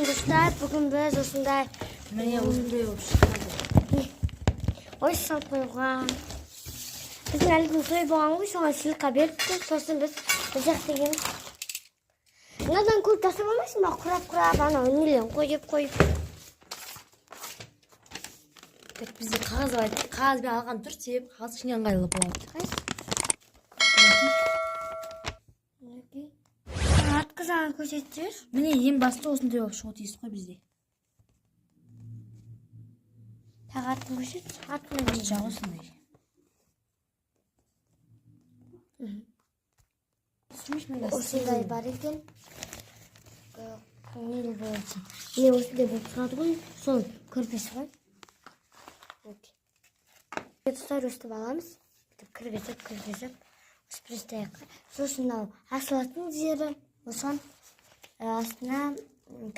dostlar, bugün biz osunday. Mene osундай болуп Ой, сап қойған. Біздің әлгі той болғанғы соған сыйлыққа беріпті, сосын біз жақ деген. Мынадан көп тастап алмайсың ба? Құрап, ана үнелен қойып. бизде кагаз бар. Кагаз менен алган тур себеп кагаз кичине ыңгайлуу болот. Артқы жағын көрсетсеңіз. Міне ең басты осындай болуп чыгуу тийиз го бизде. Тағатын көрсет, артқы Жак осындай. осындай бар екен. Нелі болсын. Міне осындай болып тұрады ғой, соның көрпесі ғой. Достар өстіп аламыз. Кіргізіп. Сосын асылатын жері. Осын астына